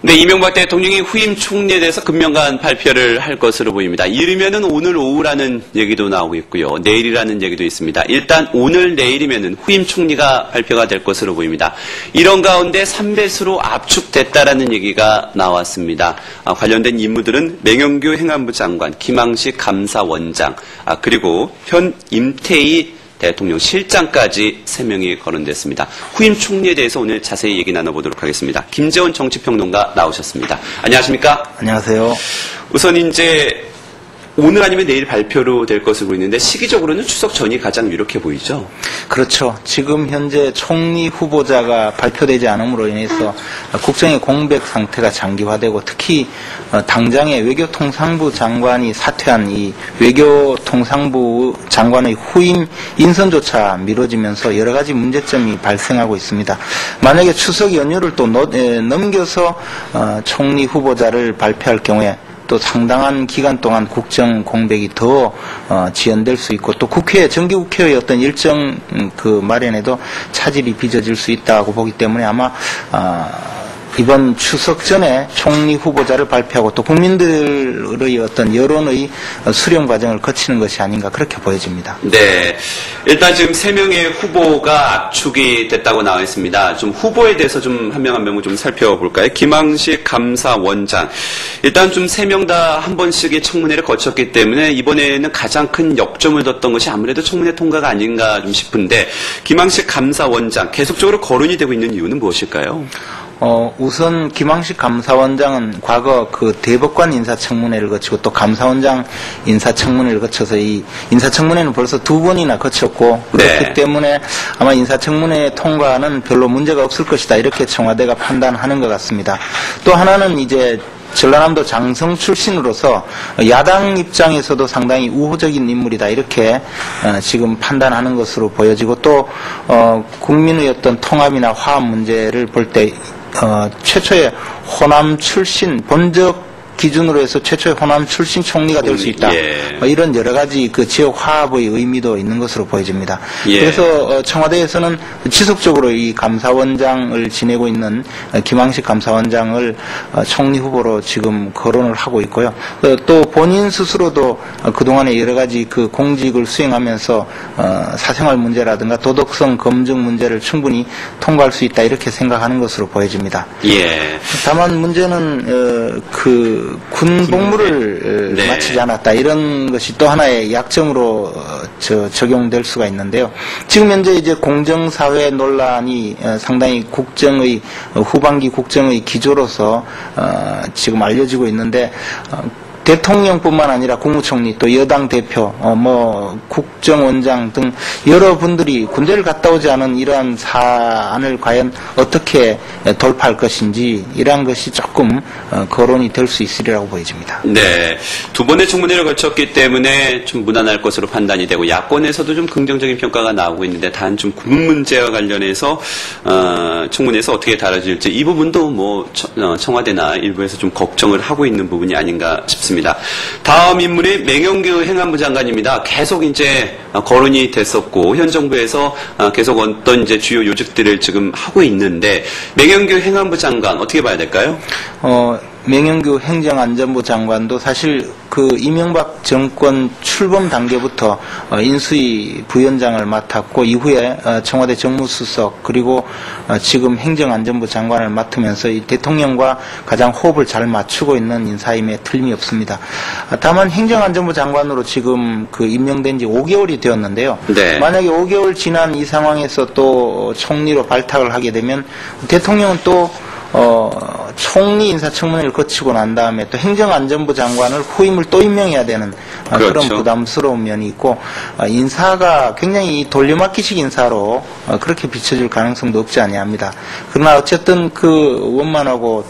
네, 이명박 대통령이 후임 총리에 대해서 금명간 발표를 할 것으로 보입니다. 이르면은 오늘 오후라는 얘기도 나오고 있고요. 내일이라는 얘기도 있습니다. 일단 오늘 내일이면은 후임 총리가 발표가 될 것으로 보입니다. 이런 가운데 3배수로 압축됐다라는 얘기가 나왔습니다. 관련된 인물들은 맹영규 행안부 장관, 김항식 감사원장, 그리고 현 임태희 대통령 실장까지 3명이 거론됐습니다. 후임 총리에 대해서 오늘 자세히 얘기 나눠보도록 하겠습니다. 김재원 정치평론가 나오셨습니다. 안녕하십니까? 안녕하세요. 우선 이제 오늘 아니면 내일 발표로 될 것으로 보이는데 시기적으로는 추석 전이 가장 유력해 보이죠? 그렇죠. 지금 현재 총리 후보자가 발표되지 않음으로 인해서 국정의 공백 상태가 장기화되고 특히 당장의 외교통상부 장관이 사퇴한 이 외교통상부 장관의 후임 인선조차 미뤄지면서 여러 가지 문제점이 발생하고 있습니다. 만약에 추석 연휴를 또 넘겨서 총리 후보자를 발표할 경우에 또 상당한 기간 동안 국정 공백이 더 지연될 수 있고 또 정기국회의 어떤 일정 마련에도 차질이 빚어질 수 있다고 보기 때문에 아마 이번 추석 전에 총리 후보자를 발표하고 또 국민들의 어떤 여론의 수렴 과정을 거치는 것이 아닌가 그렇게 보여집니다. 네. 일단 지금 3명의 후보가 압축이 됐다고 나와 있습니다. 좀 후보에 대해서 좀 한 명 한 명을 좀 살펴볼까요? 김항식 감사원장. 일단 좀 3명 다 한 번씩의 청문회를 거쳤기 때문에 이번에는 가장 큰 역점을 뒀던 것이 아무래도 청문회 통과가 아닌가 좀 싶은데 김항식 감사원장 계속적으로 거론이 되고 있는 이유는 무엇일까요? 우선 김항식 감사원장은 과거 대법관 인사청문회를 거치고 또 감사원장 인사청문회를 거쳐서 이 인사청문회는 벌써 2번이나 거쳤고 그렇기 네. 때문에 아마 인사청문회 통과는 별로 문제가 없을 것이다 이렇게 청와대가 판단하는 것 같습니다. 또 하나는 이제 전라남도 장성 출신으로서 야당 입장에서도 상당히 우호적인 인물이다 이렇게 지금 판단하는 것으로 보여지고 또 국민의 어떤 통합이나 화합 문제를 볼 때 최초의 호남 출신 본적 기준으로 해서 최초의 호남 출신 총리가 될 수 있다. 예. 이런 여러 가지 지역 화합의 의미도 있는 것으로 보여집니다. 예. 그래서 청와대에서는 지속적으로 이 감사원장을 지내고 있는 김항식 감사원장을 총리 후보로 지금 거론을 하고 있고요. 또 본인 스스로도 그동안에 여러 가지 공직을 수행하면서 사생활 문제라든가 도덕성 검증 문제를 충분히 통과할 수 있다 이렇게 생각하는 것으로 보여집니다. 예. 다만 문제는 군 복무를 네. 마치지 않았다 이런 것이 또 하나의 약점으로 적용될 수가 있는데요. 지금 현재 이제 공정사회 논란이 상당히 국정의 후반기 국정의 기조로서 지금 알려지고 있는데 대통령뿐만 아니라 국무총리 또 여당 대표 국정원장 등 여러분들이 군대를 갔다 오지 않은 이러한 사안을 과연 어떻게 돌파할 것인지 이러한 것이 조금 거론이 될 수 있으리라고 보여집니다. 네. 2번의 청문회를 거쳤기 때문에 좀 무난할 것으로 판단이 되고 야권에서도 좀 긍정적인 평가가 나오고 있는데 단 좀 군 문제와 관련해서 청문회에서 어떻게 다뤄질지 이 부분도 청와대나 일부에서 좀 걱정을 하고 있는 부분이 아닌가 싶습니다. 다음 인물이 맹영규 행안부 장관입니다. 계속 이제 거론이 됐었고 현 정부에서 계속 어떤 이제 주요 요직들을 지금 하고 있는데 맹영규 행안부 장관 어떻게 봐야 될까요? 맹영규 행정안전부 장관도 사실 이명박 정권 출범 단계부터 인수위 부위원장을 맡았고 이후에 청와대 정무수석 그리고 지금 행정안전부 장관을 맡으면서 이 대통령과 가장 호흡을 잘 맞추고 있는 인사임에 틀림이 없습니다. 다만 행정안전부 장관으로 지금 임명된 지 5개월이 되었는데요. 네. 만약에 5개월 지난 이 상황에서 또 총리로 발탁을 하게 되면 대통령은 또 총리 인사청문회를 거치고 난 다음에 또 행정안전부 장관을 후임을 또 임명해야 되는 그렇죠. 그런 부담스러운 면이 있고 인사가 굉장히 돌려막기식 인사로 그렇게 비춰질 가능성도 없지 아니합니다. 그러나 어쨌든 원만하고